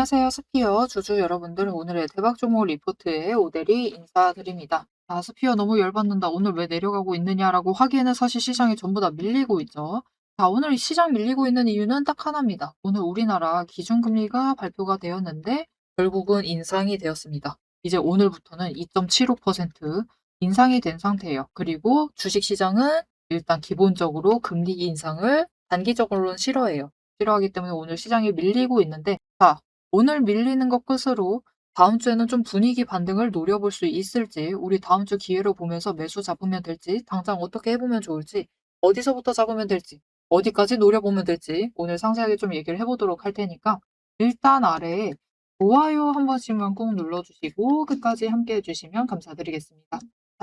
안녕하세요. 스피어 주주 여러분들. 오늘의 대박 종목 리포트에 오대리 인사드립니다. 스피어 너무 열받는다. 오늘 왜 내려가고 있느냐라고 하기에는 사실 시장이 전부 다 밀리고 있죠. 오늘 이 시장 밀리고 있는 이유는 딱 하나입니다. 오늘 우리나라 기준금리가 발표가 되었는데 결국은 인상이 되었습니다. 이제 오늘부터는 2.75% 인상이 된 상태예요. 그리고 주식시장은 일단 기본적으로 금리 인상을 단기적으로는 싫어해요. 싫어하기 때문에 오늘 시장이 밀리고 있는데, 오늘 밀리는 것 끝으로 다음 주에는 좀 분위기 반등을 노려볼 수 있을지, 우리 다음 주 기회로 보면서 매수 잡으면 될지, 당장 어떻게 해보면 좋을지, 어디서부터 잡으면 될지, 어디까지 노려보면 될지 오늘 상세하게 좀 얘기를 해보도록 할 테니까 일단 아래에 좋아요 한 번씩만 꾹 눌러주시고 끝까지 함께 해주시면 감사드리겠습니다.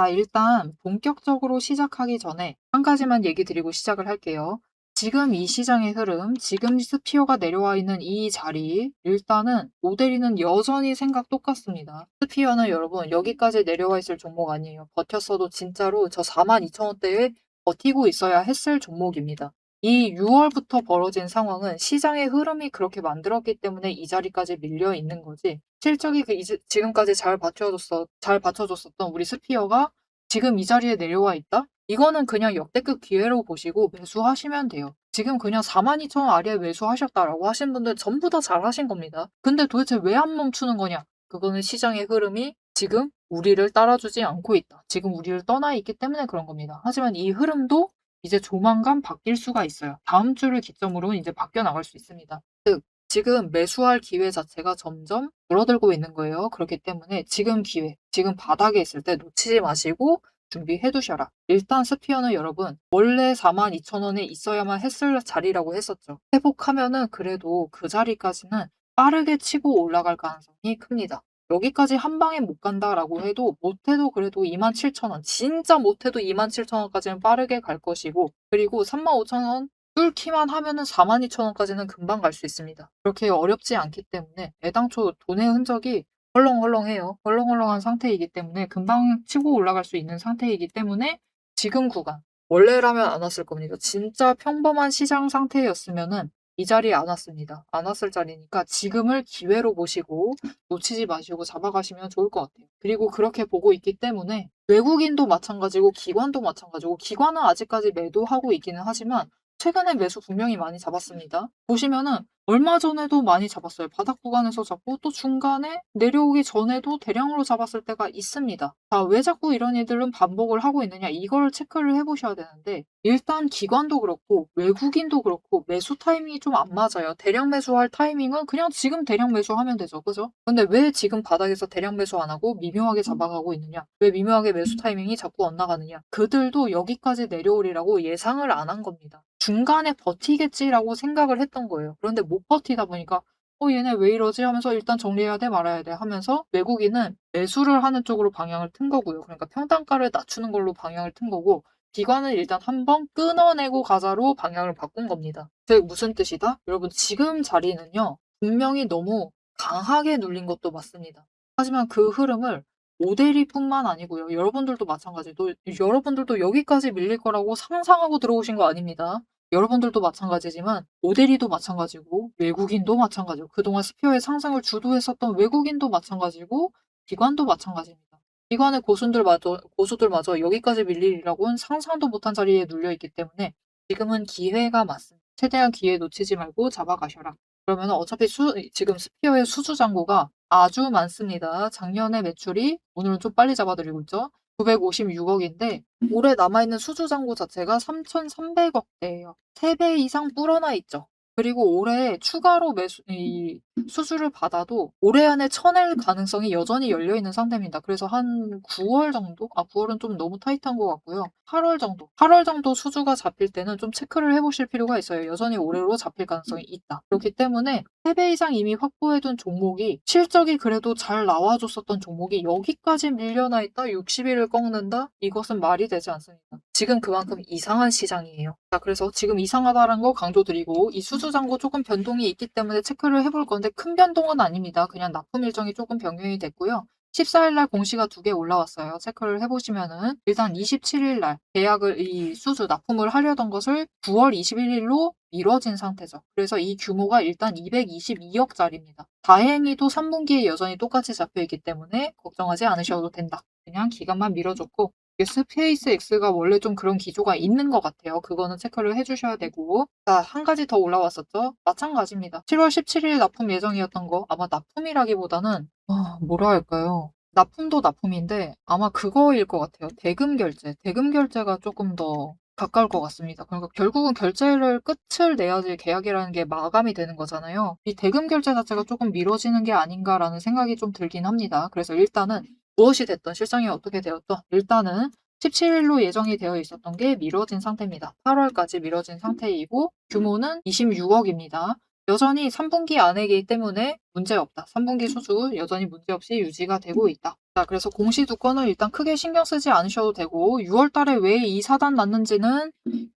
일단 본격적으로 시작하기 전에 한 가지만 얘기 드리고 시작을 할게요. 지금 이 시장의 흐름, 지금 스피어가 내려와 있는 이 자리, 일단은 오데리는 여전히 생각 똑같습니다. 스피어는 여러분 여기까지 내려와 있을 종목 아니에요. 버텼어도 진짜로 저 42,000원대에 버티고 있어야 했을 종목입니다. 이 6월부터 벌어진 상황은 시장의 흐름이 그렇게 만들었기 때문에 이 자리까지 밀려 있는 거지. 실적이 지금까지 잘 받쳐줬었던 우리 스피어가 지금 이 자리에 내려와 있다? 이거는 그냥 역대급 기회로 보시고 매수하시면 돼요. 지금 그냥 42,000원 아래에 매수하셨다라고 하신 분들 전부 다 잘하신 겁니다. 근데 도대체 왜 안 멈추는 거냐? 그거는 시장의 흐름이 지금 우리를 따라주지 않고 있다. 지금 우리를 떠나 있기 때문에 그런 겁니다. 하지만 이 흐름도 이제 조만간 바뀔 수가 있어요. 다음 주를 기점으로 이제 바뀌어 나갈 수 있습니다. 즉, 지금 매수할 기회 자체가 점점 줄어들고 있는 거예요. 그렇기 때문에 지금 기회, 지금 바닥에 있을 때 놓치지 마시고 준비해 두셔라. 일단 스피어는 여러분 원래 42,000원에 있어야만 했을 자리라고 했었죠. 회복하면은 그래도 그 자리까지는 빠르게 치고 올라갈 가능성이 큽니다. 여기까지 한 방에 못 간다라고 해도 못해도 그래도 27,000원, 진짜 못해도 27,000원까지는 빠르게 갈 것이고, 그리고 35,000원 뚫기만 하면은 42,000원까지는 금방 갈 수 있습니다. 그렇게 어렵지 않기 때문에 애당초 돈의 흔적이 헐렁헐렁해요. 헐렁헐렁한 상태이기 때문에 금방 치고 올라갈 수 있는 상태이기 때문에 지금 구간, 원래라면 안 왔을 겁니다. 진짜 평범한 시장 상태였으면은 이 자리에 안 왔습니다. 안 왔을 자리니까 지금을 기회로 보시고 놓치지 마시고 잡아가시면 좋을 것 같아요. 그리고 그렇게 보고 있기 때문에 외국인도 마찬가지고 기관도 마찬가지고, 기관은 아직까지 매도하고 있기는 하지만 최근에 매수 분명히 많이 잡았습니다. 보시면은 얼마 전에도 많이 잡았어요. 바닥 구간에서 잡고 또 중간에 내려오기 전에도 대량으로 잡았을 때가 있습니다. 왜 자꾸 이런 일들은 반복을 하고 있느냐, 이걸 체크를 해보셔야 되는데, 일단 기관도 그렇고 외국인도 그렇고 매수 타이밍이 좀 안 맞아요. 대량 매수할 타이밍은 그냥 지금 대량 매수하면 되죠. 그죠? 근데 왜 지금 바닥에서 대량 매수 안 하고 미묘하게 잡아가고 있느냐? 왜 미묘하게 매수 타이밍이 자꾸 엇나가느냐? 그들도 여기까지 내려오리라고 예상을 안 한 겁니다. 중간에 버티겠지라고 생각을 했던 거예요. 그런데 못 버티다 보니까 얘네 왜 이러지 하면서 일단 정리해야 돼 말아야 돼 하면서 외국인은 매수를 하는 쪽으로 방향을 튼 거고요. 그러니까 평단가를 낮추는 걸로 방향을 튼 거고, 기관은 일단 한번 끊어내고 가자로 방향을 바꾼 겁니다. 즉 무슨 뜻이다? 여러분 지금 자리는요, 분명히 너무 강하게 눌린 것도 맞습니다. 하지만 그 흐름을 오데리뿐만 아니고요. 여러분들도 여기까지 밀릴 거라고 상상하고 들어오신 거 아닙니다. 여러분들도 마찬가지지만 오데리도 마찬가지고 외국인도 마찬가지고, 그동안 스피어의 상승을 주도했었던 외국인도 마찬가지고 기관도 마찬가지입니다. 기관의 고수들마저 여기까지 밀리리라고는 상상도 못한 자리에 눌려있기 때문에 지금은 기회가 맞습니다. 최대한 기회 놓치지 말고 잡아가셔라. 그러면 어차피 지금 스피어의 수주 잔고가 아주 많습니다. 작년에 매출이, 오늘은 좀 빨리 잡아드리고 있죠, 956억인데 올해 남아있는 수주 잔고 자체가 3,300억대예요. 3배 이상 불어나 있죠. 그리고 올해 추가로 수주를 받아도 올해 안에 쳐낼 가능성이 여전히 열려있는 상태입니다. 그래서 한 9월 정도? 9월은 좀 너무 타이트한 것 같고요. 8월 정도 수주가 잡힐 때는 좀 체크를 해보실 필요가 있어요. 여전히 올해로 잡힐 가능성이 있다. 그렇기 때문에 3배 이상 이미 확보해둔 종목이, 실적이 그래도 잘 나와줬었던 종목이 여기까지 밀려나 있다? 60일을 꺾는다? 이것은 말이 되지 않습니다. 지금 그만큼 이상한 시장이에요. 그래서 지금 이상하다는 거 강조드리고, 이 수주잔고 조금 변동이 있기 때문에 체크를 해볼 건데 큰 변동은 아닙니다. 그냥 납품 일정이 조금 변경이 됐고요. 14일날 공시가 2개 올라왔어요. 체크를 해보시면은 일단 27일날 이 수주 납품을 하려던 것을 9월 21일로 미뤄진 상태죠. 그래서 이 규모가 일단 222억짜리입니다. 다행히도 3분기에 여전히 똑같이 잡혀있기 때문에 걱정하지 않으셔도 된다. 그냥 기간만 미뤄줬고 스페이스X가 원래 좀 그런 기조가 있는 것 같아요. 그거는 체크를 해주셔야 되고 자, 한 가지 더 올라왔었죠. 마찬가지입니다. 7월 17일 납품 예정이었던 거 아마 납품이라기보다는 뭐라 할까요? 납품도 납품인데 아마 그거일 것 같아요. 대금 결제. 대금 결제가 조금 더 가까울 것 같습니다. 그러니까 결국은 결제를 끝을 내야지 계약이라는 게 마감이 되는 거잖아요. 이 대금 결제 자체가 조금 미뤄지는 게 아닌가라는 생각이 좀 들긴 합니다. 그래서 일단은 무엇이 됐든 실상이 어떻게 되었든 일단은 17일로 예정이 되어 있었던 게 미뤄진 상태입니다. 8월까지 미뤄진 상태이고 규모는 26억입니다. 여전히 3분기 안이기 때문에 문제없다. 3분기 수주 여전히 문제없이 유지가 되고 있다. 자, 그래서 공시두건을 일단 크게 신경 쓰지 않으셔도 되고 6월 달에 왜 이 사단 났는지는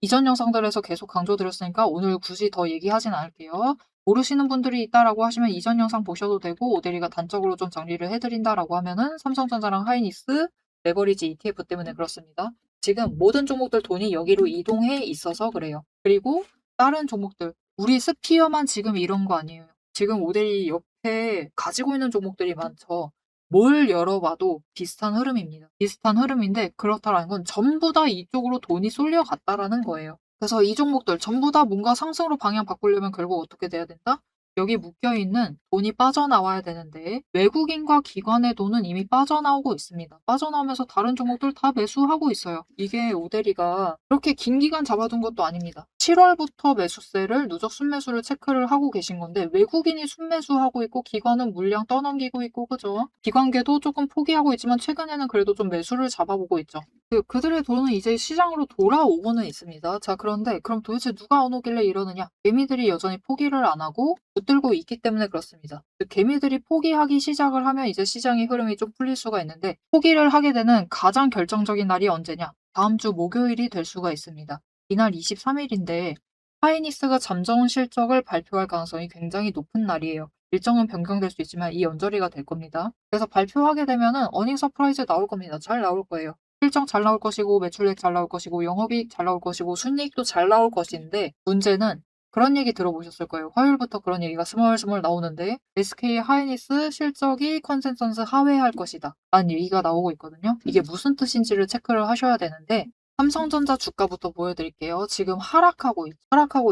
이전 영상들에서 계속 강조드렸으니까 오늘 굳이 더 얘기하진 않을게요. 모르시는 분들이 있다라고 하시면 이전 영상 보셔도 되고 오데리가 단적으로 좀 정리를 해드린다라고 하면은 삼성전자랑 하이닉스 레버리지 ETF 때문에 그렇습니다. 지금 모든 종목들 돈이 여기로 이동해 있어서 그래요. 그리고 다른 종목들 우리 스피어만 지금 이런 거 아니에요. 지금 오데리 옆에 가지고 있는 종목들이 많죠. 뭘 열어봐도 비슷한 흐름입니다. 비슷한 흐름인데 그렇다라는 건 전부 다 이쪽으로 돈이 쏠려갔다라는 거예요. 그래서 이 종목들 전부 다 뭔가 상승으로 방향 바꾸려면 결국 어떻게 돼야 된다? 여기 묶여있는 돈이 빠져나와야 되는데 외국인과 기관의 돈은 이미 빠져나오고 있습니다. 빠져나오면서 다른 종목들 다 매수하고 있어요. 이게 오데리가 그렇게 긴 기간 잡아둔 것도 아닙니다. 7월부터 매수세를 누적 순매수를 체크를 하고 계신 건데 외국인이 순매수하고 있고 기관은 물량 떠넘기고 있고 그죠? 기관계도 조금 포기하고 있지만 최근에는 그래도 좀 매수를 잡아보고 있죠. 그들의 돈은 이제 시장으로 돌아오고는 있습니다. 자, 그런데 그럼 도대체 누가 안 오길래 이러느냐? 개미들이 여전히 포기를 안 하고 붙들고 있기 때문에 그렇습니다. 개미들이 포기하기 시작을 하면 이제 시장의 흐름이 좀 풀릴 수가 있는데 포기를 하게 되는 가장 결정적인 날이 언제냐? 다음 주 목요일이 될 수가 있습니다. 이날 23일인데 하이닉스가 잠정 실적을 발표할 가능성이 굉장히 높은 날이에요. 일정은 변경될 수 있지만 이 언저리가 될 겁니다. 그래서 발표하게 되면은 어닝 서프라이즈 나올 겁니다. 잘 나올 거예요. 실적 잘 나올 것이고 매출액 잘 나올 것이고 영업이익 잘 나올 것이고 순이익도 잘 나올 것인데 문제는 그런 얘기 들어보셨을 거예요. 화요일부터 그런 얘기가 스멀스멀 나오는데 SK 하이닉스 실적이 컨센서스 하회할 것이다 라는 얘기가 나오고 있거든요. 이게 무슨 뜻인지를 체크를 하셔야 되는데 삼성전자 주가부터 보여드릴게요. 지금 하락하고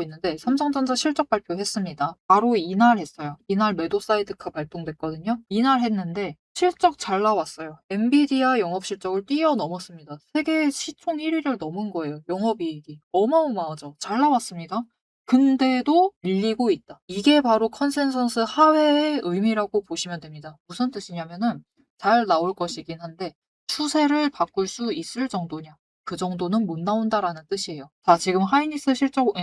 있는데 삼성전자 실적 발표했습니다. 바로 이날 했어요. 이날 매도 사이드카 발동됐거든요. 이날 했는데 실적 잘 나왔어요. 엔비디아 영업 실적을 뛰어넘었습니다. 세계 시총 1위를 넘은 거예요. 영업이익이. 어마어마하죠. 잘 나왔습니다. 근데도 밀리고 있다. 이게 바로 컨센서스 하회의 의미라고 보시면 됩니다. 무슨 뜻이냐면은 잘 나올 것이긴 한데 추세를 바꿀 수 있을 정도냐. 그 정도는 못 나온다라는 뜻이에요. 자, 지금 하이닉스 실적이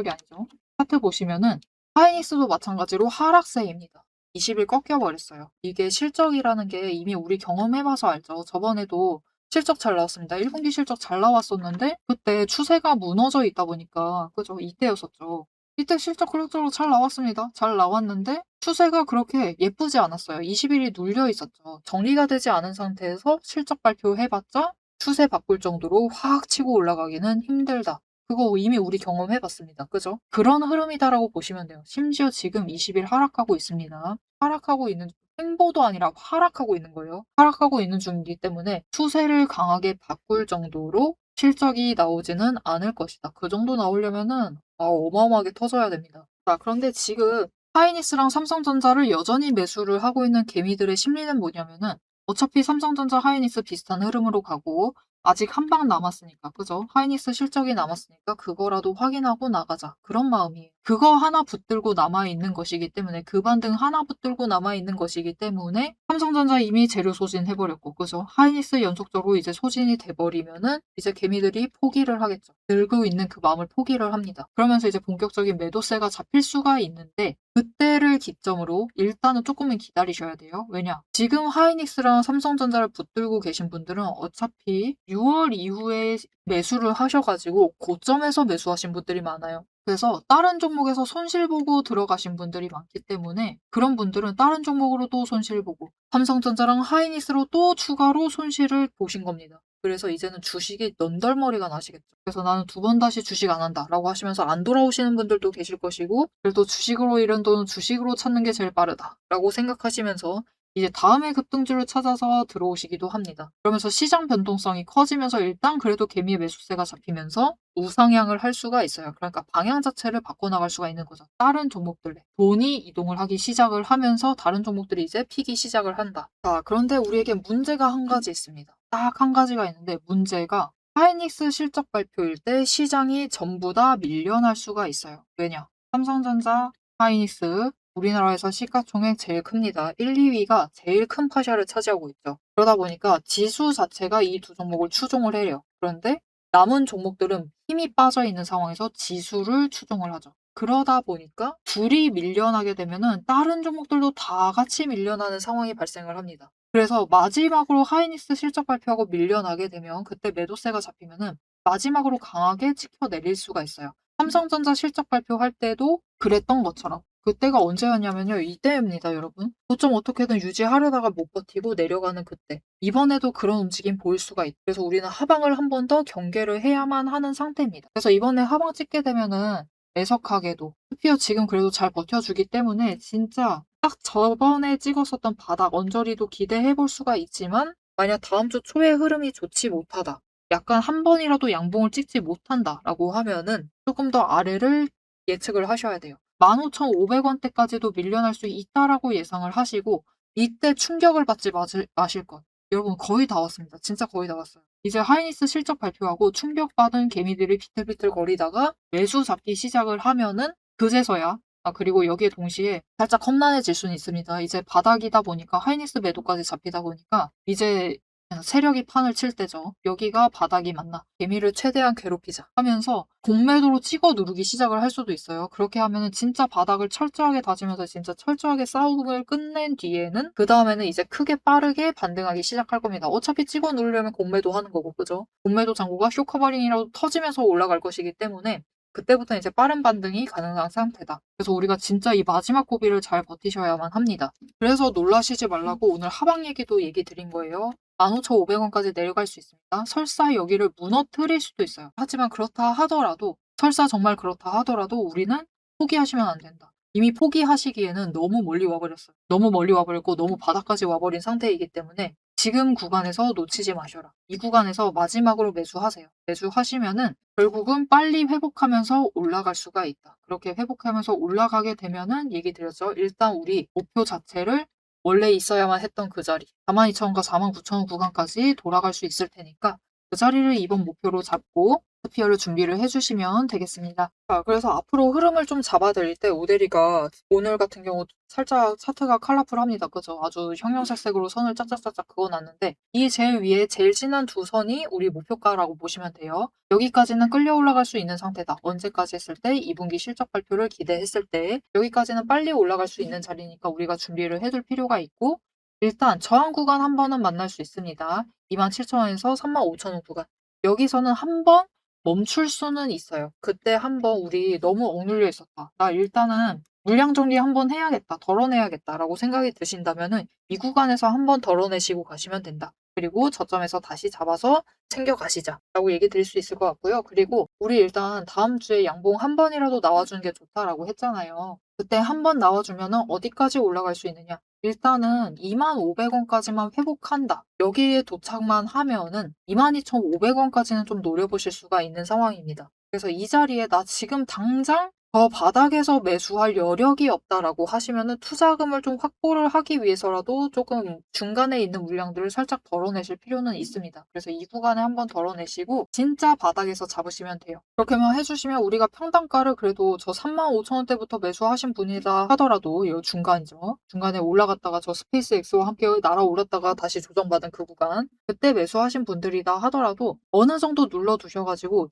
아니죠. 차트 보시면은 하이닉스도 마찬가지로 하락세입니다. 20일 꺾여버렸어요. 이게 실적이라는 게 이미 우리 경험해봐서 알죠. 저번에도 실적 잘 나왔습니다. 1분기 실적 잘 나왔었는데 그때 추세가 무너져 있다 보니까 그죠? 이때였었죠. 이때 실적 그럭저럭 잘 나왔습니다. 잘 나왔는데 추세가 그렇게 예쁘지 않았어요. 20일이 눌려 있었죠. 정리가 되지 않은 상태에서 실적 발표해봤자 추세 바꿀 정도로 확 치고 올라가기는 힘들다. 그거 이미 우리 경험해봤습니다. 그죠? 그런 흐름이다라고 보시면 돼요. 심지어 지금 20일 하락하고 있습니다. 하락하고 있는 횡보도 아니라 하락하고 있는 거예요. 하락하고 있는 중이기 때문에 추세를 강하게 바꿀 정도로 실적이 나오지는 않을 것이다. 그 정도 나오려면은 어마어마하게 터져야 됩니다. 자, 그런데 지금 하이닉스랑 삼성전자를 여전히 매수를 하고 있는 개미들의 심리는 뭐냐면은 어차피 삼성전자, 하이닉스 비슷한 흐름으로 가고 아직 한 방 남았으니까 그죠? 하이닉스 실적이 남았으니까 그거라도 확인하고 나가자. 그런 마음이에요. 그거 하나 붙들고 남아있는 것이기 때문에 그 반등 하나 붙들고 남아있는 것이기 때문에 삼성전자 이미 재료 소진해버렸고 그죠? 하이닉스 연속적으로 이제 소진이 돼버리면은 이제 개미들이 포기를 하겠죠. 들고 있는 그 마음을 포기를 합니다. 그러면서 이제 본격적인 매도세가 잡힐 수가 있는데 그때를 기점으로 일단은 조금은 기다리셔야 돼요. 왜냐? 지금 하이닉스랑 삼성전자를 붙들고 계신 분들은 어차피 6월 이후에 매수를 하셔가지고 고점에서 매수하신 분들이 많아요. 그래서 다른 종목에서 손실 보고 들어가신 분들이 많기 때문에 그런 분들은 다른 종목으로 또 손실 보고 삼성전자랑 하이닉스로 또 추가로 손실을 보신 겁니다. 그래서 이제는 주식이 넌덜머리가 나시겠죠. 그래서 "나는 두 번 다시 주식 안 한다."라고 하시면서 안 돌아오시는 분들도 계실 것이고, 그래도 '주식으로 잃은 돈은 주식으로 찾는 게 제일 빠르다.'라고 생각하시면서 이제 다음의 급등주를 찾아서 들어오시기도 합니다. 그러면서 시장 변동성이 커지면서 일단 그래도 개미의 매수세가 잡히면서 우상향을 할 수가 있어요. 그러니까 방향 자체를 바꿔나갈 수가 있는 거죠. 다른 종목들에 돈이 이동을 하기 시작을 하면서 다른 종목들이 이제 피기 시작을 한다. 자, 그런데 우리에게 문제가 한 가지 있습니다. 딱 한 가지가 있는데, 문제가 하이닉스 실적 발표일 때 시장이 전부 다 밀려날 수가 있어요. 왜냐? 삼성전자, 하이닉스, 우리나라에서 시가총액 제일 큽니다. 1, 2위가 제일 큰 파샤를 차지하고 있죠. 그러다 보니까 지수 자체가 이 두 종목을 추종을 해요. 그런데 남은 종목들은 힘이 빠져 있는 상황에서 지수를 추종을 하죠. 그러다 보니까 둘이 밀려나게 되면은 다른 종목들도 다 같이 밀려나는 상황이 발생을 합니다. 그래서 마지막으로 하이닉스 실적 발표하고 밀려나게 되면 그때 매도세가 잡히면은 마지막으로 강하게 찍혀 내릴 수가 있어요. 삼성전자 실적 발표할 때도 그랬던 것처럼. 그때가 언제였냐면요. 이때입니다, 여러분. 고점 어떻게든 유지하려다가 못 버티고 내려가는 그때. 이번에도 그런 움직임 보일 수가 있고, 그래서 우리는 하방을 한 번 더 경계를 해야만 하는 상태입니다. 그래서 이번에 하방 찍게 되면은 애석하게도 스피어 지금 그래도 잘 버텨주기 때문에 진짜 딱 저번에 찍었었던 바닥 언저리도 기대해 볼 수가 있지만, 만약 다음 주 초에 흐름이 좋지 못하다, 약간 한 번이라도 양봉을 찍지 못한다라고 하면은 조금 더 아래를 예측을 하셔야 돼요. 15,500원대까지도 밀려날 수 있다라고 예상을 하시고, 이때 충격을 받지 마실 것. 여러분 거의 다 왔습니다. 진짜 거의 다 왔어요. 이제 하이닉스 실적 발표하고 충격받은 개미들이 비틀비틀 거리다가 매수 잡기 시작을 하면은 그제서야, 그리고 여기에 동시에 살짝 험난해질 수는 있습니다. 이제 바닥이다 보니까 하이닉스 매도까지 잡히다 보니까 이제 세력이 판을 칠 때죠. 여기가 바닥이 맞나? 개미를 최대한 괴롭히자 하면서 공매도로 찍어 누르기 시작을 할 수도 있어요. 그렇게 하면은 진짜 바닥을 철저하게 다지면서 진짜 철저하게 싸움을 끝낸 뒤에는 그 다음에는 이제 크게 빠르게 반등하기 시작할 겁니다. 어차피 찍어 누르려면 공매도 하는 거고, 그죠? 공매도 잔고가 쇼커버링이라도 터지면서 올라갈 것이기 때문에 그때부터 이제 빠른 반등이 가능한 상태다. 그래서 우리가 진짜 이 마지막 고비를 잘 버티셔야만 합니다. 그래서 놀라시지 말라고 오늘 하방 얘기도 얘기 드린 거예요. 15,500원까지 내려갈 수 있습니다. 설사 여기를 무너뜨릴 수도 있어요. 하지만 그렇다 하더라도, 설사 정말 그렇다 하더라도 우리는 포기하시면 안 된다. 이미 포기하시기에는 너무 멀리 와버렸어요. 너무 멀리 와버렸고 너무 바닥까지 와버린 상태이기 때문에 지금 구간에서 놓치지 마셔라. 이 구간에서 마지막으로 매수하세요. 매수하시면은 결국은 빨리 회복하면서 올라갈 수가 있다. 그렇게 회복하면서 올라가게 되면은 얘기 드렸죠. 일단 우리 목표 자체를 원래 있어야만 했던 그 자리, 42,000원과 49,000원 구간까지 돌아갈 수 있을 테니까 그 자리를 이번 목표로 잡고 스피어를 준비를 해주시면 되겠습니다. 자, 그래서 앞으로 흐름을 좀 잡아드릴 때 오데리가 오늘 같은 경우 살짝 차트가 컬러풀합니다. 그죠? 아주 형형색색으로 선을 짝짝짝짝 그어놨는데 이 제일 위에 제일 진한 두 선이 우리 목표가라고 보시면 돼요. 여기까지는 끌려 올라갈 수 있는 상태다. 언제까지 했을 때? 2분기 실적 발표를 기대했을 때. 여기까지는 빨리 올라갈 수 있는 자리니까 우리가 준비를 해둘 필요가 있고, 일단 저항 구간 한 번은 만날 수 있습니다. 27,000원에서 35,000원 구간. 여기서는 한번 멈출 수는 있어요. 그때 한번 우리 너무 억눌려 있었다. 나 일단은 물량 정리 한번 해야겠다. 덜어내야겠다라고 생각이 드신다면은 이 구간에서 한번 덜어내시고 가시면 된다. 그리고 저점에서 다시 잡아서 챙겨가시자라고 얘기 드릴 수 있을 것 같고요. 그리고 우리 일단 다음 주에 양봉 한 번이라도 나와주는 게 좋다라고 했잖아요. 그때 한 번 나와주면은 어디까지 올라갈 수 있느냐? 일단은 25,000원까지만 회복한다. 여기에 도착만 하면은 22,500원까지는 좀 노려보실 수가 있는 상황입니다. 그래서 이 자리에 나 지금 당장 저 바닥에서 매수할 여력이 없다라고 하시면은 투자금을 좀 확보를 하기 위해서라도 조금 중간에 있는 물량들을 살짝 덜어내실 필요는 있습니다. 그래서 이 구간에 한번 덜어내시고 진짜 바닥에서 잡으시면 돼요. 그렇게만 해주시면 우리가 평단가를 그래도 저 35,000원대부터 매수하신 분이다 하더라도 이 중간이죠. 중간에 올라갔다가 저 스페이스X와 함께 날아올랐다가 다시 조정받은 그 구간, 그때 매수하신 분들이다 하더라도 어느 정도 눌러두셔가지고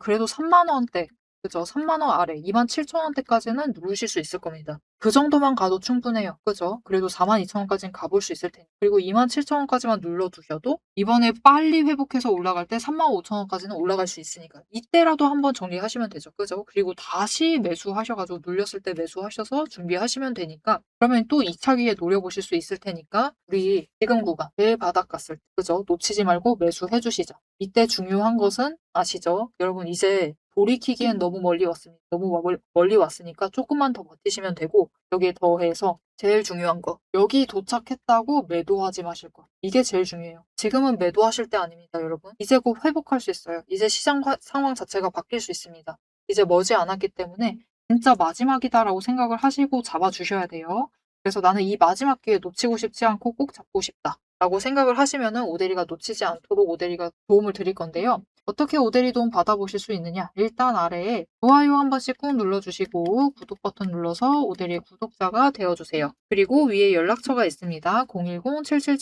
그래도 3만 원대, 그죠? 3만 원 아래 27,000원대까지는 누르실 수 있을 겁니다. 그 정도만 가도 충분해요. 그죠? 그래도 42,000원까지는 가볼 수 있을 테니. 그리고 27,000원까지만 눌러두셔도 이번에 빨리 회복해서 올라갈 때 35,000원까지는 올라갈 수 있으니까 이때라도 한번 정리하시면 되죠. 그죠? 그리고 다시 매수하셔 가지고 눌렸을 때 매수하셔서 준비하시면 되니까 그러면 또 2차 기회 노려보실 수 있을 테니까 우리 지금 구간 대바닥 갔을 때 그죠? 놓치지 말고 매수해 주시죠. 이때 중요한 것은 아시죠? 여러분 이제 돌이키기엔 너무 멀리 왔습니다. 너무 멀리 왔으니까 조금만 더 버티시면 되고 여기에 더해서 제일 중요한 거 여기 도착했다고 매도하지 마실 거. 이게 제일 중요해요. 지금은 매도하실 때 아닙니다, 여러분. 이제 곧 회복할 수 있어요. 이제 시장 상황 자체가 바뀔 수 있습니다. 이제 머지 않았기 때문에 진짜 마지막이다라고 생각을 하시고 잡아주셔야 돼요. 그래서 나는 이 마지막 기회 놓치고 싶지 않고 꼭 잡고 싶다. 라고 생각을 하시면은 오대리가 놓치지 않도록 오대리가 도움을 드릴 건데요. 어떻게 오대리 도움 받아보실 수 있느냐? 일단 아래에 좋아요 한 번씩 꾹 눌러주시고 구독 버튼 눌러서 오대리의 구독자가 되어주세요. 그리고 위에 연락처가 있습니다.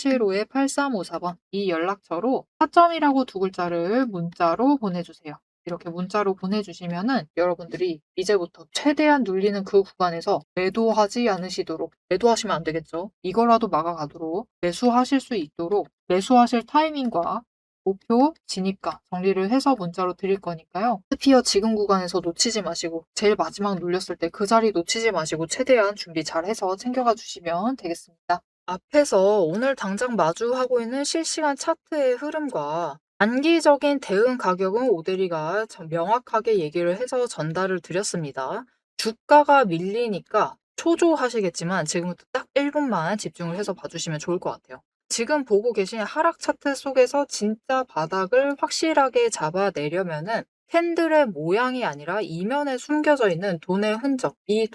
010-7775-8354번 이 연락처로 4점이라고 두 글자를 문자로 보내주세요. 이렇게 문자로 보내주시면은 여러분들이 이제부터 최대한 눌리는 그 구간에서 매도하지 않으시도록 매도하시면 안 되겠죠. 이거라도 막아가도록 매수하실 수 있도록 매수하실 타이밍과 목표, 진입가 정리를 해서 문자로 드릴 거니까요. 스피어 지금 구간에서 놓치지 마시고 제일 마지막 눌렸을 때 그 자리 놓치지 마시고 최대한 준비 잘 해서 챙겨가 주시면 되겠습니다. 앞에서 오늘 당장 마주하고 있는 실시간 차트의 흐름과 단기적인 대응 가격은 오대리가 명확하게 얘기를 해서 전달을 드렸습니다. 주가가 밀리니까 초조하시겠지만 지금부터 딱 1분만 집중을 해서 봐주시면 좋을 것 같아요. 지금 보고 계신 하락 차트 속에서 진짜 바닥을 확실하게 잡아내려면은 캔들의 모양이 아니라 이면에 숨겨져 있는 돈의 흔적, 이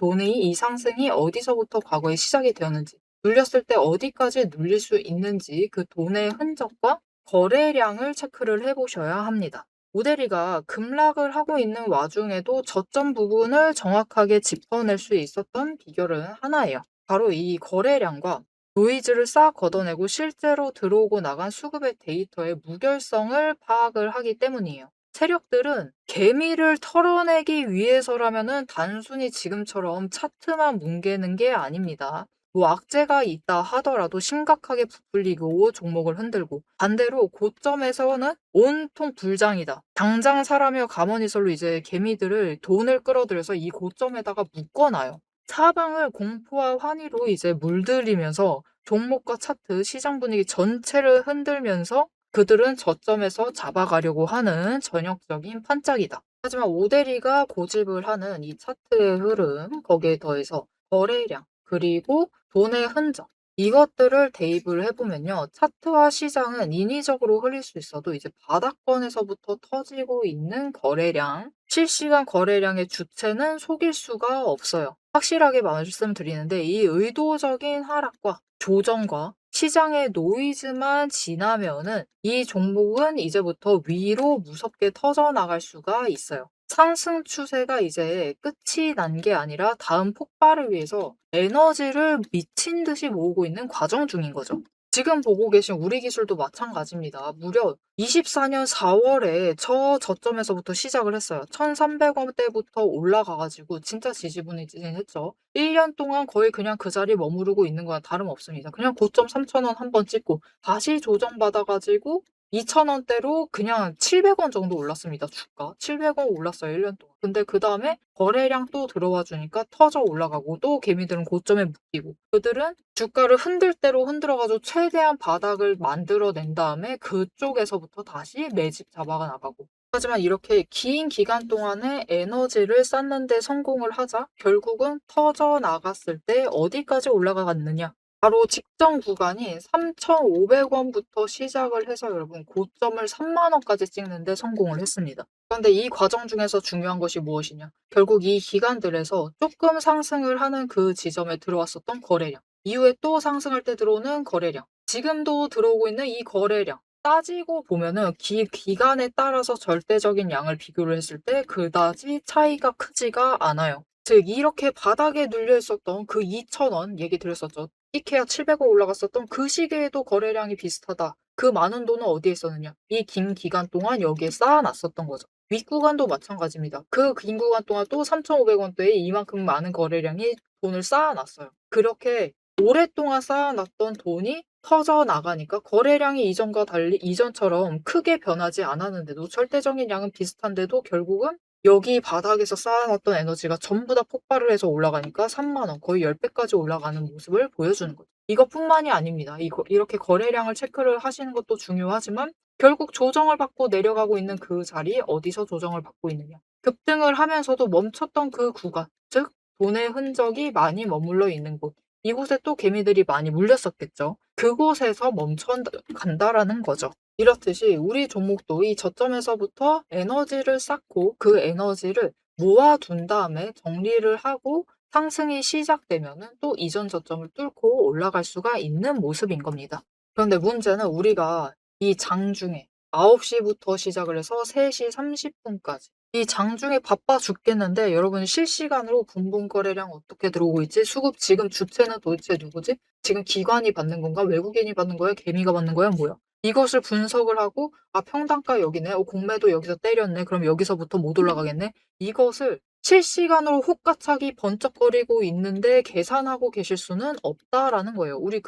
상승이 어디서부터 과거에 시작이 되었는지, 눌렸을 때 어디까지 눌릴 수 있는지 그 돈의 흔적과 거래량을 체크를 해보셔야 합니다. 오대리가 급락을 하고 있는 와중에도 저점 부분을 정확하게 짚어낼 수 있었던 비결은 하나예요. 바로 이 거래량과 노이즈를 싹 걷어내고 실제로 들어오고 나간 수급의 데이터의 무결성을 파악을 하기 때문이에요. 세력들은 개미를 털어내기 위해서라면은 단순히 지금처럼 차트만 뭉개는 게 아닙니다. 뭐 악재가 있다 하더라도 심각하게 부풀리고 종목을 흔들고 반대로 고점에서는 온통 불장이다. 당장 사라며 가머니설로 이제 개미들을 돈을 끌어들여서 이 고점에다가 묶어놔요. 사방을 공포와 환희로 이제 물들이면서 종목과 차트, 시장 분위기 전체를 흔들면서 그들은 저점에서 잡아가려고 하는 전형적인 판짝이다. 하지만 오대리가 고집을 하는 이 차트의 흐름, 거기에 더해서 거래량, 그리고 돈의 흔적, 이것들을 대입을 해보면요. 차트와 시장은 인위적으로 흘릴 수 있어도 이제 바닥권에서부터 터지고 있는 거래량, 실시간 거래량의 주체는 속일 수가 없어요. 확실하게 말씀드리는데 이 의도적인 하락과 조정과 시장의 노이즈만 지나면은 이 종목은 이제부터 위로 무섭게 터져나갈 수가 있어요. 상승 추세가 이제 끝이 난 게 아니라 다음 폭발을 위해서 에너지를 미친 듯이 모으고 있는 과정 중인 거죠. 지금 보고 계신 우리 기술도 마찬가지입니다. 무려 24년 4월에 저점에서부터 시작을 했어요. 1,300원대부터 올라가가지고 진짜 지지부진했죠. 1년 동안 거의 그냥 그 자리에 머무르고 있는 거랑 다름없습니다. 그냥 고점 3,000원 한 번 찍고 다시 조정받아가지고 2,000원대로 그냥 700원 정도 올랐습니다. 주가. 700원 올랐어요. 1년 동안. 근데 그 다음에 거래량 또 들어와 주니까 터져 올라가고 또 개미들은 고점에 묶이고 그들은 주가를 흔들 대로 흔들어가지고 최대한 바닥을 만들어낸 다음에 그쪽에서부터 다시 매집 잡아가 나가고 하지만 이렇게 긴 기간 동안에 에너지를 쌓는데 성공을 하자 결국은 터져 나갔을 때 어디까지 올라가갔느냐 바로 직전 구간이 3,500원부터 시작을 해서 여러분 고점을 3만 원까지 찍는데 성공을 했습니다. 그런데 이 과정 중에서 중요한 것이 무엇이냐? 결국 이 기간들에서 조금 상승을 하는 그 지점에 들어왔었던 거래량, 이후에 또 상승할 때 들어오는 거래량, 지금도 들어오고 있는 이 거래량, 따지고 보면은 기간에 따라서 절대적인 양을 비교를 했을 때 그다지 차이가 크지가 않아요. 즉 이렇게 바닥에 눌려 있었던 그 2,000원 얘기 드렸었죠. 이케아 700원 올라갔었던 그 시기에도 거래량이 비슷하다. 그 많은 돈은 어디에 있었느냐? 이 긴 기간 동안 여기에 쌓아놨었던 거죠. 윗구간도 마찬가지입니다. 그 긴 구간 동안 또 3,500 원대에 이만큼 많은 거래량이 돈을 쌓아 놨어요. 그렇게 오랫동안 쌓아 놨던 돈이 터져 나가니까 거래량이 이전과 달리 이전처럼 크게 변하지 않았는데도 절대적인 양은 비슷한데도 결국은 여기 바닥에서 쌓아 놨던 에너지가 전부 다 폭발을 해서 올라가니까 3만 원, 거의 10배까지 올라가는 모습을 보여주는 거죠. 이것뿐만이 아닙니다. 이렇게 거래량을 체크를 하시는 것도 중요하지만 결국 조정을 받고 내려가고 있는 그 자리 어디서 조정을 받고 있느냐. 급등을 하면서도 멈췄던 그 구간, 즉 돈의 흔적이 많이 머물러 있는 곳. 이곳에 또 개미들이 많이 물렸었겠죠. 그곳에서 멈춰 간다라는 거죠. 이렇듯이 우리 종목도 이 저점에서부터 에너지를 쌓고 그 에너지를 모아둔 다음에 정리를 하고 상승이 시작되면은 또 이전 저점을 뚫고 올라갈 수가 있는 모습인 겁니다. 그런데 문제는 우리가 이 장중에 9시부터 시작을 해서 3시 30분까지 이 장중에 바빠 죽겠는데 여러분 실시간으로 분봉 거래량 어떻게 들어오고 있지? 수급 지금 주체는 도대체 누구지? 지금 기관이 받는 건가? 외국인이 받는 거야? 개미가 받는 거야? 뭐야? 이것을 분석을 하고 평단가 여기네. 공매도 여기서 때렸네. 그럼 여기서부터 못 올라가겠네. 이것을 실시간으로 혹가차기 번쩍거리고 있는데 계산하고 계실 수는 없다라는 거예요. 우리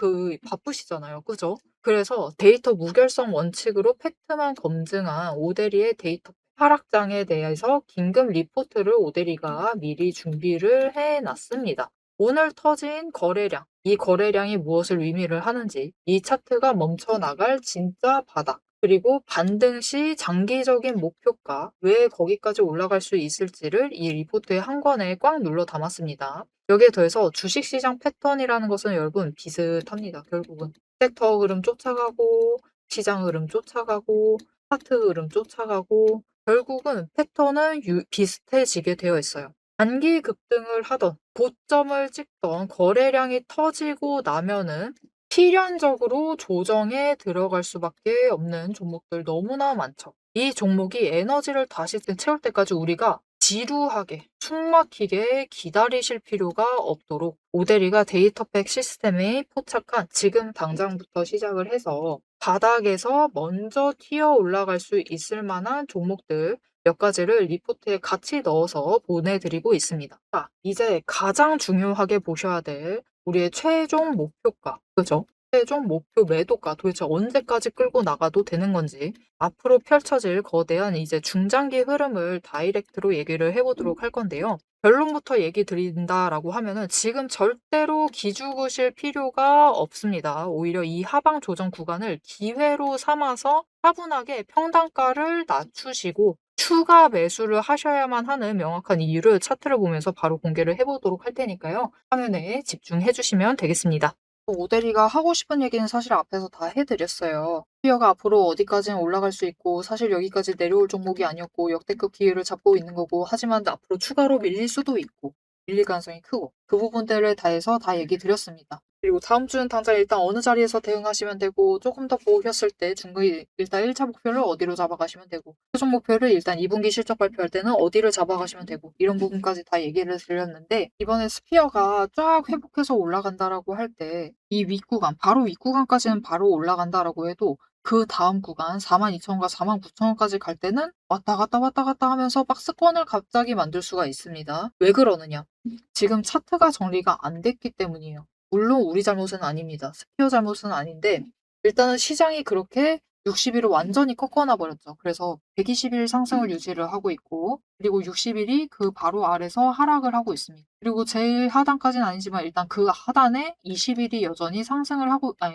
바쁘시잖아요. 그죠? 그래서 데이터 무결성 원칙으로 팩트만 검증한 오데리의 데이터 하락장에 대해서 긴급 리포트를 오데리가 미리 준비를 해놨습니다. 오늘 터진 거래량, 이 거래량이 무엇을 의미를 하는지, 이 차트가 멈춰나갈 진짜 바닥, 그리고 반등 시 장기적인 목표가 왜 거기까지 올라갈 수 있을지를 이 리포트의 한 권에 꽉 눌러 담았습니다. 여기에 더해서 주식시장 패턴이라는 것은 여러분 비슷합니다. 결국은 섹터 흐름 쫓아가고 시장 흐름 쫓아가고 차트 흐름 쫓아가고 결국은 패턴은 비슷해지게 되어 있어요. 단기 급등을 하던 고점을 찍던 거래량이 터지고 나면은 필연적으로 조정에 들어갈 수밖에 없는 종목들 너무나 많죠. 이 종목이 에너지를 다시 채울 때까지 우리가 지루하게 숨막히게 기다리실 필요가 없도록 오데리가 데이터팩 시스템에 포착한 지금 당장부터 시작을 해서 바닥에서 먼저 튀어 올라갈 수 있을 만한 종목들 몇 가지를 리포트에 같이 넣어서 보내드리고 있습니다. 자, 이제 가장 중요하게 보셔야 될 우리의 최종 목표가, 그죠? 최종 목표 매도가 도대체 언제까지 끌고 나가도 되는 건지 앞으로 펼쳐질 거대한 이제 중장기 흐름을 다이렉트로 얘기를 해보도록 할 건데요. 결론부터 얘기 드린다라고 하면은 지금 절대로 기죽으실 필요가 없습니다. 오히려 이 하방 조정 구간을 기회로 삼아서 차분하게 평단가를 낮추시고 추가 매수를 하셔야만 하는 명확한 이유를 차트를 보면서 바로 공개를 해보도록 할 테니까요. 화면에 집중해 주시면 되겠습니다. 오데리가 하고 싶은 얘기는 사실 앞에서 다 해드렸어요. 스피어가 앞으로 어디까지는 올라갈 수 있고 사실 여기까지 내려올 종목이 아니었고 역대급 기회를 잡고 있는 거고 하지만 앞으로 추가로 밀릴 수도 있고 밀릴 가능성이 크고 그 부분들을 다해서 다 얘기 드렸습니다. 그리고 다음 주는 당장 일단 어느 자리에서 대응하시면 되고 조금 더 보셨을 때 중간에 일단 1차 목표를 어디로 잡아가시면 되고 최종 목표를 일단 2분기 실적 발표할 때는 어디를 잡아가시면 되고 이런 부분까지 다 얘기를 드렸는데 이번에 스피어가 쫙 회복해서 올라간다라고 할 때 이 윗구간 바로 윗구간까지는 바로 올라간다라고 해도 그 다음 구간 42,000원과 49,000원까지 갈 때는 왔다 갔다 왔다 갔다 하면서 박스권을 갑자기 만들 수가 있습니다. 왜 그러느냐? 지금 차트가 정리가 안 됐기 때문이에요. 물론 우리 잘못은 아닙니다. 스피어 잘못은 아닌데 일단은 시장이 그렇게 60일을 완전히 꺾어놔 버렸죠. 그래서 120일 상승을 유지를 하고 있고 그리고 60일이 그 바로 아래서 하락을 하고 있습니다. 그리고 제일 하단까지는 아니지만 일단 그 하단에 20일이 여전히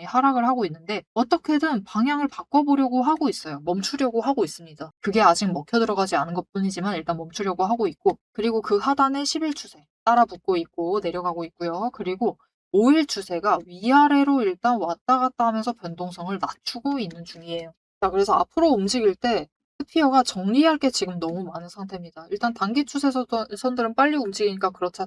하락을 하고 있는데 어떻게든 방향을 바꿔보려고 하고 있어요. 멈추려고 하고 있습니다. 그게 아직 먹혀 들어가지 않은 것뿐이지만 일단 멈추려고 하고 있고 그리고 그 하단에 10일 추세 따라 붙고 있고 내려가고 있고요. 그리고 5일 추세가 위아래로 일단 왔다 갔다 하면서 변동성을 낮추고 있는 중이에요. 자, 그래서 앞으로 움직일 때 스피어가 정리할 게 지금 너무 많은 상태입니다. 일단 단기 추세선들은 빨리 움직이니까 그렇다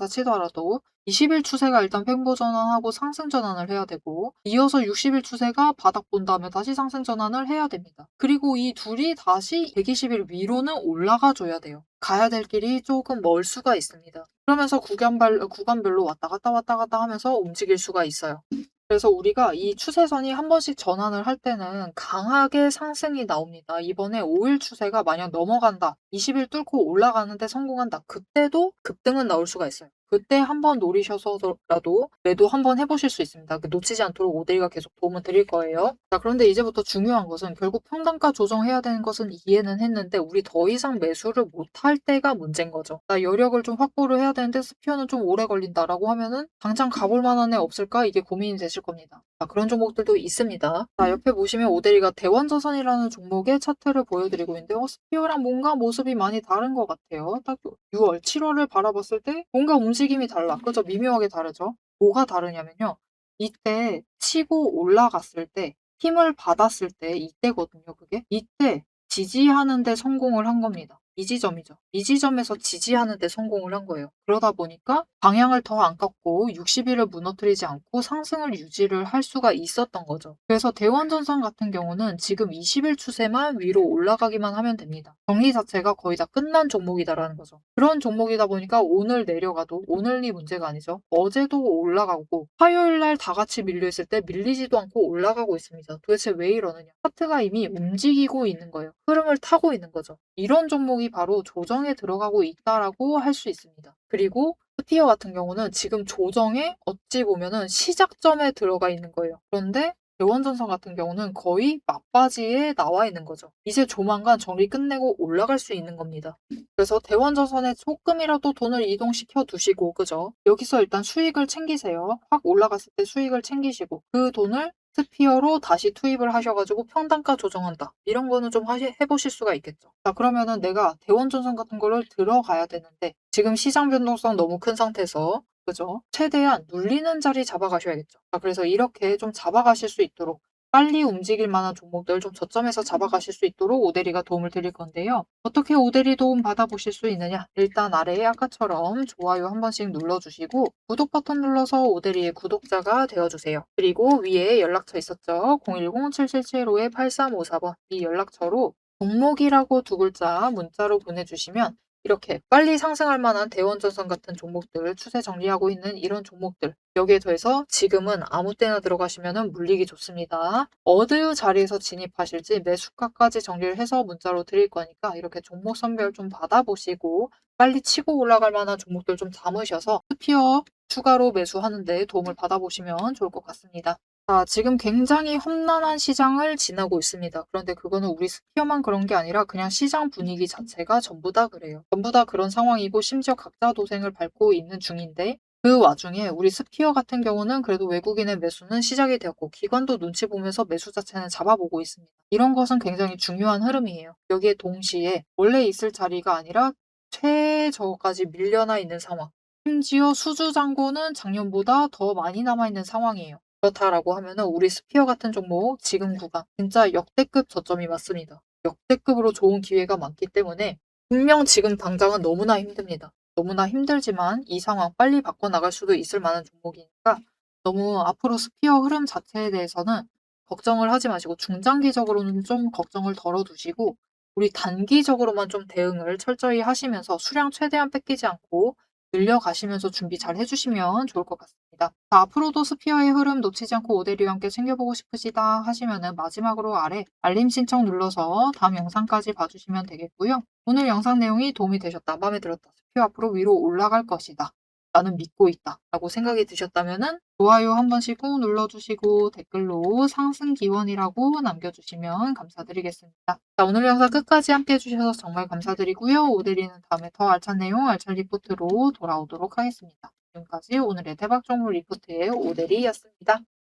치더라도 20일 추세가 일단 횡보 전환하고 상승 전환을 해야 되고 이어서 60일 추세가 바닥 본 다음에 다시 상승 전환을 해야 됩니다. 그리고 이 둘이 다시 120일 위로는 올라가 줘야 돼요. 가야 될 길이 조금 멀 수가 있습니다. 그러면서 구간별로 왔다 갔다 하면서 움직일 수가 있어요. 그래서 우리가 이 추세선이 한 번씩 전환을 할 때는 강하게 상승이 나옵니다. 이번에 5일 추세가 만약 넘어간다. 20일 뚫고 올라가는데 성공한다. 그때도 급등은 나올 수가 있어요. 그때 한번 노리셔서라도 매도 한번 해 보실 수 있습니다. 놓치지 않도록 오데이가 계속 도움을 드릴 거예요. 자, 그런데 이제부터 중요한 것은 결국 평단가 조정해야 되는 것은 이해는 했는데 우리 더 이상 매수를 못할 때가 문제인 거죠. 나 여력을 좀 확보를 해야 되는데 스피어는 좀 오래 걸린다라고 하면은 당장 가볼 만한 애 없을까? 이게 고민이 되실 겁니다. 자, 그런 종목들도 있습니다. 자, 옆에 보시면 오데리가 대원자산이라는 종목의 차트를 보여드리고 있는데 스피어랑 뭔가 모습이 많이 다른 것 같아요. 딱 6월, 7월을 바라봤을 때 뭔가 움직임이 달라. 그죠? 미묘하게 다르죠? 뭐가 다르냐면요. 이때 치고 올라갔을 때 힘을 받았을 때 이때거든요, 그게. 이때 지지하는 데 성공을 한 겁니다. 이 지점이죠. 이 지점에서 지지하는 데 성공을 한 거예요. 그러다 보니까 방향을 더 안 꺾고 60일을 무너뜨리지 않고 상승을 유지를 할 수가 있었던 거죠. 그래서 대원전선 같은 경우는 지금 20일 추세만 위로 올라가기만 하면 됩니다. 정리 자체가 거의 다 끝난 종목이다라는 거죠. 그런 종목이다 보니까 오늘 내려가도 오늘이 문제가 아니죠. 어제도 올라가고 화요일 날 다 같이 밀려 있을 때 밀리지도 않고 올라가고 있습니다. 도대체 왜 이러느냐? 차트가 이미 움직이고 있는 거예요. 흐름을 타고 있는 거죠. 이런 종목이 바로 조정에 들어가고 있다라고 할 수 있습니다. 그리고 스피어 같은 경우는 지금 조정에 어찌 보면은 시작점에 들어가 있는 거예요. 그런데 대원전선 같은 경우는 거의 막바지에 나와 있는 거죠. 이제 조만간 정리 끝내고 올라갈 수 있는 겁니다. 그래서 대원전선에 조금이라도 돈을 이동시켜 두시고, 그죠? 여기서 일단 수익을 챙기세요. 확 올라갔을 때 수익을 챙기시고, 그 돈을 스피어로 다시 투입을 하셔가지고 평단가 조정한다. 이런 거는 좀 해보실 수가 있겠죠. 자, 그러면은 내가 대원전선 같은 거를 들어가야 되는데, 지금 시장 변동성 너무 큰 상태에서, 그죠? 최대한 눌리는 자리 잡아가셔야겠죠. 자, 그래서 이렇게 좀 잡아가실 수 있도록 빨리 움직일 만한 종목들 좀 저점에서 잡아가실 수 있도록 오데리가 도움을 드릴 건데요. 어떻게 오데리 도움 받아보실 수 있느냐? 일단 아래에 아까처럼 좋아요 한 번씩 눌러주시고 구독 버튼 눌러서 오데리의 구독자가 되어주세요. 그리고 위에 연락처 있었죠? 010-7775-8354번 이 연락처로 종목이라고 두 글자 문자로 보내주시면 이렇게 빨리 상승할 만한 대원전선 같은 종목들 추세 정리하고 있는 이런 종목들 여기에 더해서 지금은 아무 때나 들어가시면 물리기 좋습니다. 어느 자리에서 진입하실지 매수가까지 정리를 해서 문자로 드릴 거니까 이렇게 종목 선별 좀 받아보시고 빨리 치고 올라갈 만한 종목들 좀 담으셔서 스피어 추가로 매수하는 데 도움을 받아보시면 좋을 것 같습니다. 자, 지금 굉장히 험난한 시장을 지나고 있습니다. 그런데 그거는 우리 스피어만 그런 게 아니라 그냥 시장 분위기 자체가 전부 다 그래요. 전부 다 그런 상황이고 심지어 각자 도생을 밟고 있는 중인데 그 와중에 우리 스피어 같은 경우는 그래도 외국인의 매수는 시작이 되었고 기관도 눈치 보면서 매수 자체는 잡아보고 있습니다. 이런 것은 굉장히 중요한 흐름이에요. 여기에 동시에 원래 있을 자리가 아니라 최저까지 밀려나 있는 상황. 심지어 수주잔고는 작년보다 더 많이 남아있는 상황이에요. 그렇다라고 하면은 우리 스피어 같은 종목 지금 구간 진짜 역대급 저점이 맞습니다. 역대급으로 좋은 기회가 많기 때문에 분명 지금 당장은 너무나 힘듭니다. 너무나 힘들지만 이 상황 빨리 바꿔나갈 수도 있을 만한 종목이니까 너무 앞으로 스피어 흐름 자체에 대해서는 걱정을 하지 마시고 중장기적으로는 좀 걱정을 덜어두시고 우리 단기적으로만 좀 대응을 철저히 하시면서 수량 최대한 뺏기지 않고 늘려가시면서 준비 잘 해주시면 좋을 것 같습니다. 자, 앞으로도 스피어의 흐름 놓치지 않고 오데리와 함께 챙겨보고 싶으시다 하시면은 마지막으로 아래 알림 신청 눌러서 다음 영상까지 봐주시면 되겠고요. 오늘 영상 내용이 도움이 되셨다, 마음에 들었다, 스피어 앞으로 위로 올라갈 것이다, 나는 믿고 있다 라고 생각이 드셨다면은 좋아요 한 번씩 꾹 눌러주시고 댓글로 상승 기원이라고 남겨주시면 감사드리겠습니다. 자, 오늘 영상 끝까지 함께 해주셔서 정말 감사드리고요. 오데리는 다음에 더 알찬 내용, 알찬 리포트로 돌아오도록 하겠습니다. 지금까지 오늘의 대박 종목 리포트의 오데리였습니다.